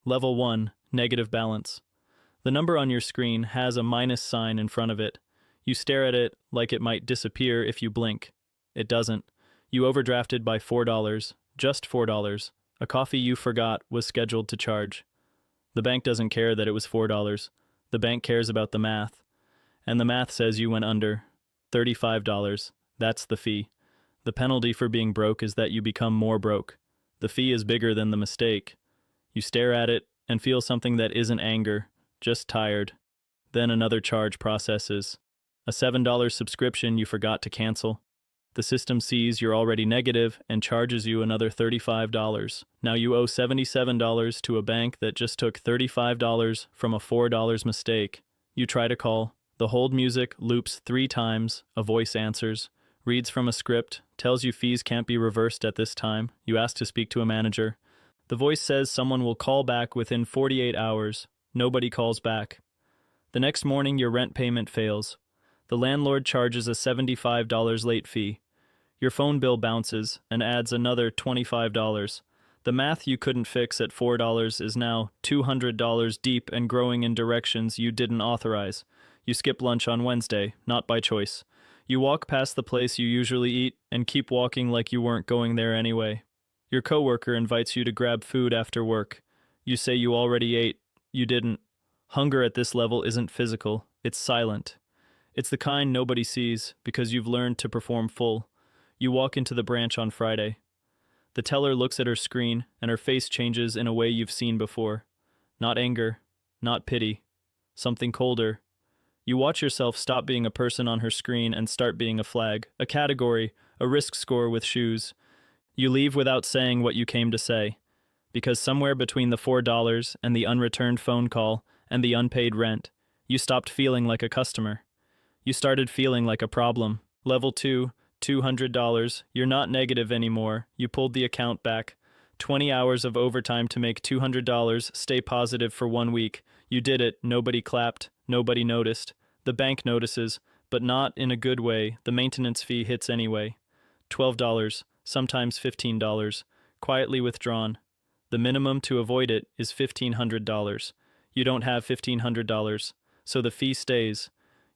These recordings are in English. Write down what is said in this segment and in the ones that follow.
Level 1, negative balance. The number on your screen has a minus sign in front of it. You stare at it like it might disappear if you blink. It doesn't. You overdrafted by $4, just $4. A coffee you forgot was scheduled to charge. The bank doesn't care that it was $4. The bank cares about the math. And the math says you went under. $35. That's the fee. The penalty for being broke is that you become more broke. The fee is bigger than the mistake. You stare at it and feel something that isn't anger, just tired. Then another charge processes. A $7 subscription you forgot to cancel. The system sees you're already negative and charges you another $35. Now you owe $77 to a bank that just took $35 from a $4 mistake. You try to call. The hold music loops 3 times, a voice answers, reads from a script, tells you fees can't be reversed at this time. You ask to speak to a manager. The voice says someone will call back within 48 hours. Nobody calls back. The next morning your rent payment fails. The landlord charges a $75 late fee. Your phone bill bounces and adds another $25. The math you couldn't fix at $4 is now $200 deep and growing in directions you didn't authorize. You skip lunch on Wednesday, not by choice. You walk past the place you usually eat and keep walking like you weren't going there anyway. Your coworker invites you to grab food after work. You say you already ate. You didn't. Hunger at this level isn't physical, it's silent. It's the kind nobody sees because you've learned to perform full. You walk into the branch on Friday. The teller looks at her screen and her face changes in a way you've seen before. Not anger, not pity, something colder. You watch yourself stop being a person on her screen and start being a flag, a category, a risk score with shoes. You leave without saying what you came to say, because somewhere between the $4 and the unreturned phone call and the unpaid rent, you stopped feeling like a customer. You started feeling like a problem. Level 2, $200. You're not negative anymore. You pulled the account back. 20 hours of overtime to make $200. Stay positive for 1 week. You did it. Nobody clapped. Nobody noticed. The bank notices, but not in a good way. The maintenance fee hits anyway. $12, sometimes $15, quietly withdrawn. The minimum to avoid it is $1,500. You don't have $1,500, so the fee stays.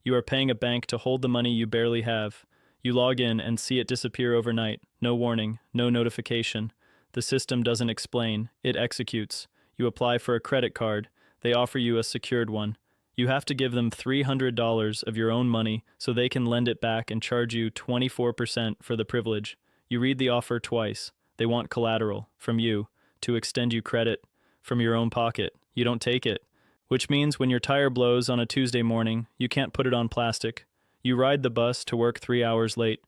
You are paying a bank to hold the money you barely have. You log in and see it disappear overnight. No warning, no notification. The system doesn't explain, it executes. You apply for a credit card. They offer you a secured one. You have to give them $300 of your own money so they can lend it back and charge you 24% for the privilege. You read the offer twice. They want collateral from you to extend you credit from your own pocket. You don't take it, which means when your tire blows on a Tuesday morning, you can't put it on plastic. You ride the bus to work 3 hours late.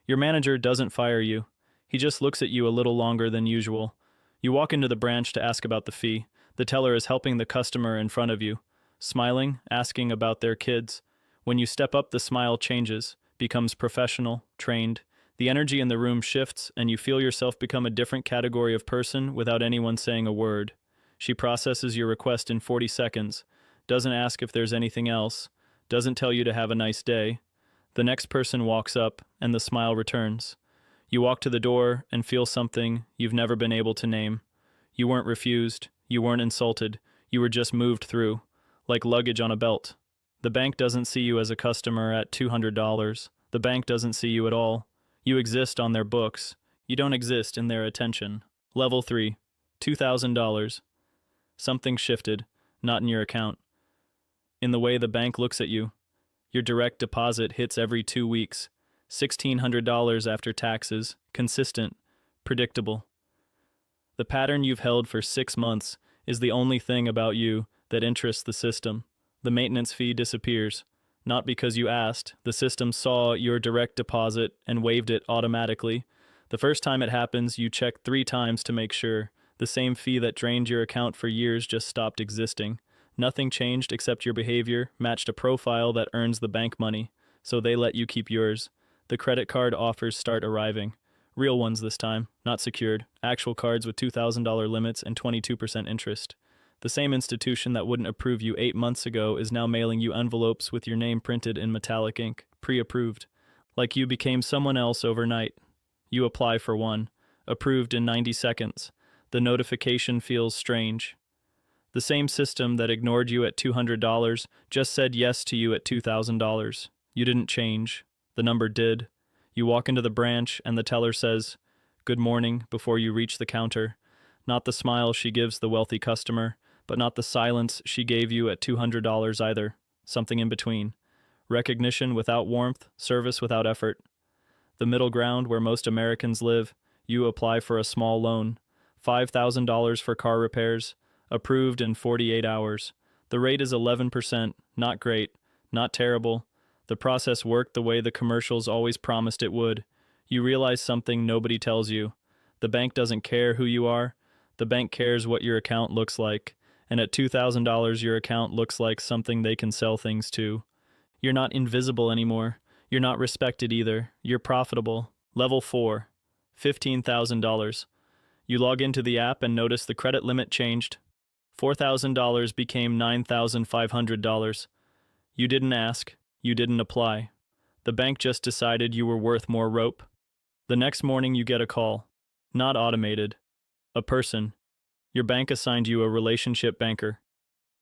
Your manager doesn't fire you. He just looks at you a little longer than usual. You walk into the branch to ask about the fee. The teller is helping the customer in front of you, smiling, asking about their kids. When you step up, the smile changes, becomes professional, trained. The energy in the room shifts, and you feel yourself become a different category of person without anyone saying a word. She processes your request in 40 seconds, doesn't ask if there's anything else, doesn't tell you to have a nice day. The next person walks up, and the smile returns. You walk to the door and feel something you've never been able to name. You weren't refused, you weren't insulted, you were just moved through, like luggage on a belt. The bank doesn't see you as a customer at $200. The bank doesn't see you at all. You exist on their books. You don't exist in their attention. Level 3, $2,000. Something shifted, not in your account. In the way the bank looks at you. Your direct deposit hits every 2 weeks. $1,600 after taxes, consistent, predictable. The pattern you've held for 6 months is the only thing about you that interests the system. The maintenance fee disappears. Not because you asked, the system saw your direct deposit and waived it automatically. The first time it happens, you check 3 times to make sure. The same fee that drained your account for years just stopped existing. Nothing changed except your behavior matched a profile that earns the bank money, so they let you keep yours. The credit card offers start arriving. Real ones this time, not secured. Actual cards with $2,000 limits and 22% interest. The same institution that wouldn't approve you 8 months ago is now mailing you envelopes with your name printed in metallic ink, pre-approved. Like you became someone else overnight. You apply for one. Approved in 90 seconds. The notification feels strange. The same system that ignored you at $200 just said yes to you at $2,000. You didn't change. The number did. You walk into the branch and the teller says, "Good morning," before you reach the counter. Not the smile she gives the wealthy customer, but not the silence she gave you at $200 either. Something in between. Recognition without warmth, service without effort. The middle ground where most Americans live, you apply for a small loan. $5,000 for car repairs, approved in 48 hours. The rate is 11%, not great, not terrible. The process worked the way the commercials always promised it would. You realize something nobody tells you. The bank doesn't care who you are. The bank cares what your account looks like. And at $2,000, your account looks like something they can sell things to. You're not invisible anymore. You're not respected either. You're profitable. Level 4. $15,000. You log into the app and notice the credit limit changed. $4,000 became $9,500. You didn't ask. You didn't apply. The bank just decided you were worth more rope. The next morning you get a call. Not automated. A person. Your bank assigned you a relationship banker.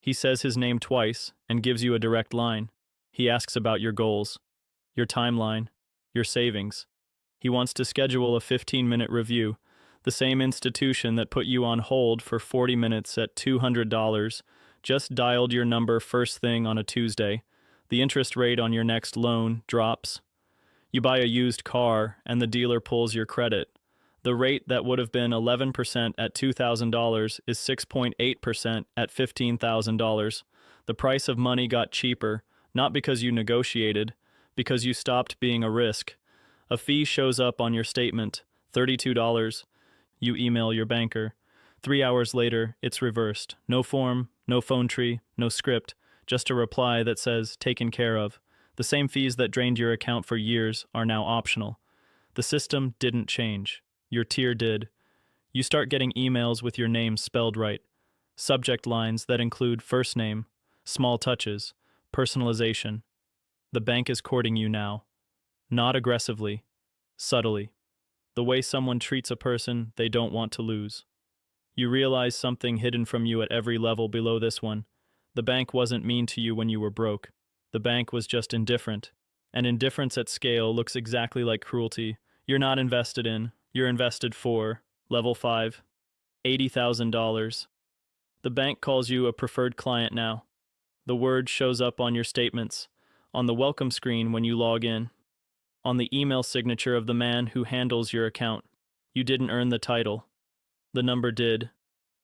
He says his name twice and gives you a direct line. He asks about your goals, your timeline, your savings. He wants to schedule a 15-minute review. The same institution that put you on hold for 40 minutes at $200 just dialed your number first thing on a Tuesday. The interest rate on your next loan drops. You buy a used car and the dealer pulls your credit. The rate that would have been 11% at $2,000 is 6.8% at $15,000. The price of money got cheaper, not because you negotiated, because you stopped being a risk. A fee shows up on your statement, $32. You email your banker. 3 hours later, it's reversed. No form, no phone tree, no script, just a reply that says, "Taken care of." The same fees that drained your account for years are now optional. The system didn't change. Your tier did. You start getting emails with your name spelled right. Subject lines that include first name, small touches, personalization. The bank is courting you now. Not aggressively, subtly. The way someone treats a person they don't want to lose. You realize something hidden from you at every level below this one. The bank wasn't mean to you when you were broke. The bank was just indifferent. And indifference at scale looks exactly like cruelty. You're not invested in. You're invested for. Level 5. $80,000. The bank calls you a preferred client now. The word shows up on your statements, on the welcome screen when you log in, on the email signature of the man who handles your account. You didn't earn the title. The number did.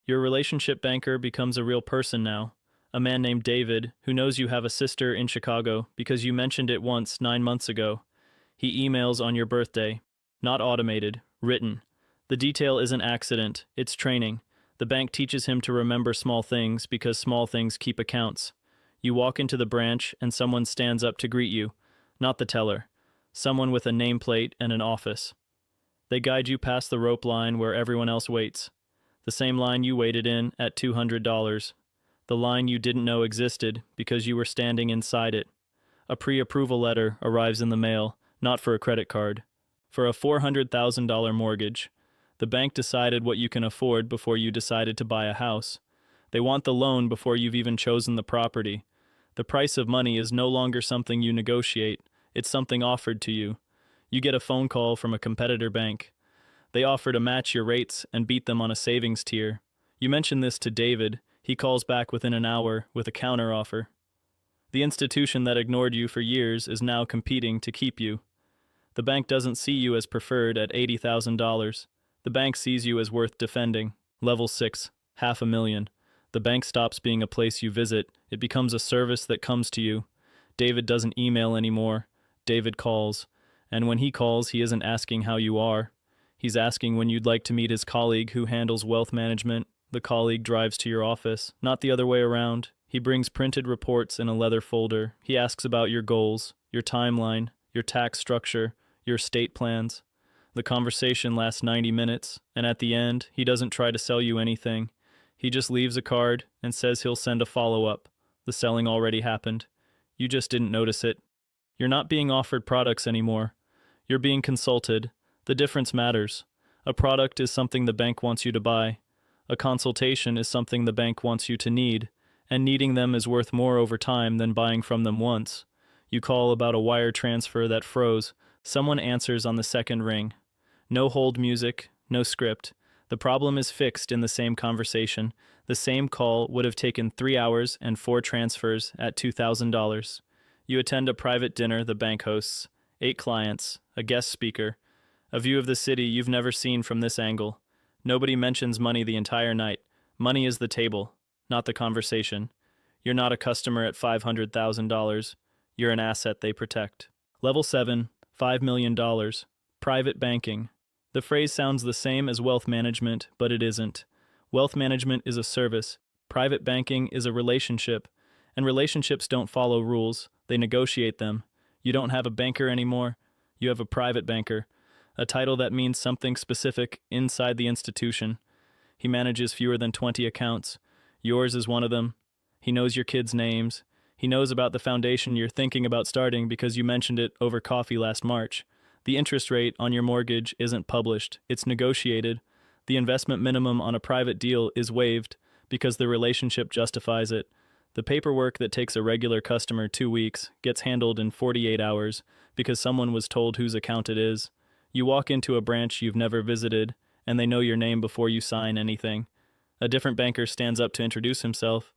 Your relationship banker becomes a real person now. A man named David, who knows you have a sister in Chicago because you mentioned it once 9 months ago. He emails on your birthday. Not automated, written. The detail isn't accident, it's training. The bank teaches him to remember small things because small things keep accounts. You walk into the branch and someone stands up to greet you. Not the teller. Someone with a nameplate and an office. They guide you past the rope line where everyone else waits. The same line you waited in at $200. The line you didn't know existed because you were standing inside it. A pre-approval letter arrives in the mail, not for a credit card. For a $400,000 mortgage. The bank decided what you can afford before you decided to buy a house. They want the loan before you've even chosen the property. The price of money is no longer something you negotiate, it's something offered to you. You get a phone call from a competitor bank. They offer to match your rates and beat them on a savings tier. You mention this to David. He calls back within an hour with a counteroffer. The institution that ignored you for years is now competing to keep you. The bank doesn't see you as preferred at $80,000. The bank sees you as worth defending. Level 6, $500,000. The bank stops being a place you visit. It becomes a service that comes to you. David doesn't email anymore. David calls. And when he calls, he isn't asking how you are. He's asking when you'd like to meet his colleague who handles wealth management. The colleague drives to your office, not the other way around. He brings printed reports in a leather folder. He asks about your goals, your timeline, your tax structure, your estate plans. The conversation lasts 90 minutes, and at the end, he doesn't try to sell you anything. He just leaves a card and says he'll send a follow-up. The selling already happened. You just didn't notice it. You're not being offered products anymore. You're being consulted. The difference matters. A product is something the bank wants you to buy. A consultation is something the bank wants you to need, and needing them is worth more over time than buying from them once. You call about a wire transfer that froze. Someone answers on the second ring. No hold music, no script. The problem is fixed in the same conversation. The same call would have taken 3 hours and 4 transfers at $2,000. You attend a private dinner the bank hosts, 8 clients, a guest speaker, a view of the city you've never seen from this angle. Nobody mentions money the entire night. Money is the table, not the conversation. You're not a customer at $500,000. You're an asset they protect. Level 7, $5 million. Private banking. The phrase sounds the same as wealth management, but it isn't. Wealth management is a service. Private banking is a relationship. And relationships don't follow rules, they negotiate them. You don't have a banker anymore. You have a private banker. A title that means something specific inside the institution. He manages fewer than 20 accounts. Yours is one of them. He knows your kids' names. He knows about the foundation you're thinking about starting because you mentioned it over coffee last March. The interest rate on your mortgage isn't published. It's negotiated. The investment minimum on a private deal is waived because the relationship justifies it. The paperwork that takes a regular customer 2 weeks gets handled in 48 hours because someone was told whose account it is. You walk into a branch you've never visited, and they know your name before you sign anything. A different banker stands up to introduce himself.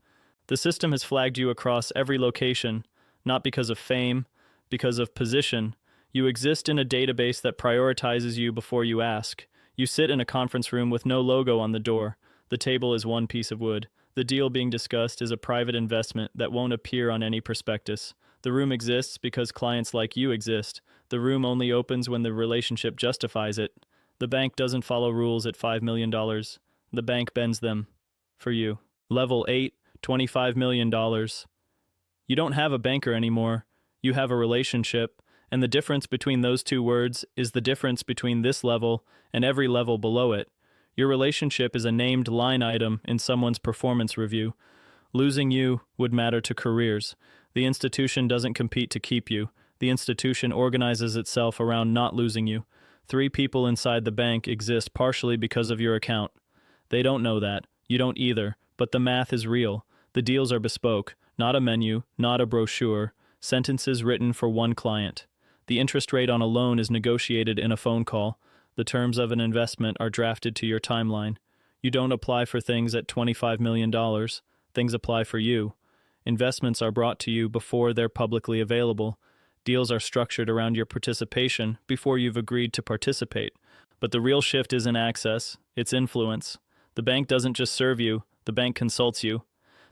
The system has flagged you across every location, not because of fame, because of position. You exist in a database that prioritizes you before you ask. You sit in a conference room with no logo on the door. The table is one piece of wood. The deal being discussed is a private investment that won't appear on any prospectus. The room exists because clients like you exist. The room only opens when the relationship justifies it. The bank doesn't follow rules at $5 million. The bank bends them. For you. Level 8, $25 million. You don't have a banker anymore. You have a relationship. And the difference between those two words is the difference between this level and every level below it. Your relationship is a named line item in someone's performance review. Losing you would matter to careers. The institution doesn't compete to keep you. The institution organizes itself around not losing you. 3 people inside the bank exist partially because of your account. They don't know that. You don't either. But the math is real. The deals are bespoke. Not a menu, not a brochure. Sentences written for one client. The interest rate on a loan is negotiated in a phone call. The terms of an investment are drafted to your timeline. You don't apply for things at $25 million. Things apply for you. Investments are brought to you before they're publicly available. Deals are structured around your participation before you've agreed to participate. But the real shift isn't access, it's influence. The bank doesn't just serve you, the bank consults you.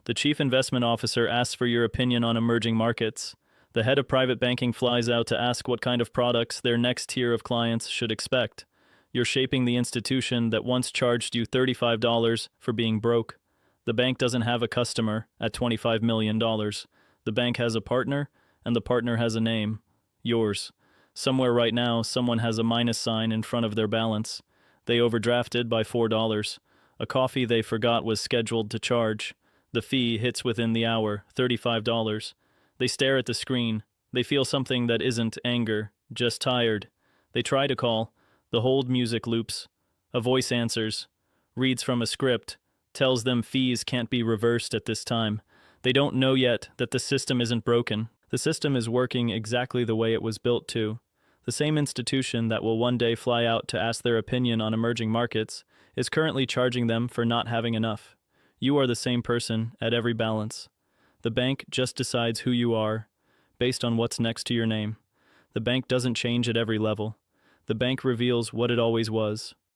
The chief investment officer asks for your opinion on emerging markets. The head of private banking flies out to ask what kind of products their next tier of clients should expect. You're shaping the institution that once charged you $35 for being broke. The bank doesn't have a customer at $25 million. The bank has a partner, and the partner has a name. Yours. Somewhere right now, someone has a minus sign in front of their balance. They overdrafted by $4. A coffee they forgot was scheduled to charge. The fee hits within the hour, $35. They stare at the screen. They feel something that isn't anger, just tired. They try to call. The hold music loops. A voice answers. Reads from a script. Tells them fees can't be reversed at this time. They don't know yet that the system isn't broken. The system is working exactly the way it was built to. The same institution that will one day fly out to ask their opinion on emerging markets is currently charging them for not having enough. You are the same person at every balance. The bank just decides who you are, based on what's next to your name. The bank doesn't change at every level. The bank reveals what it always was.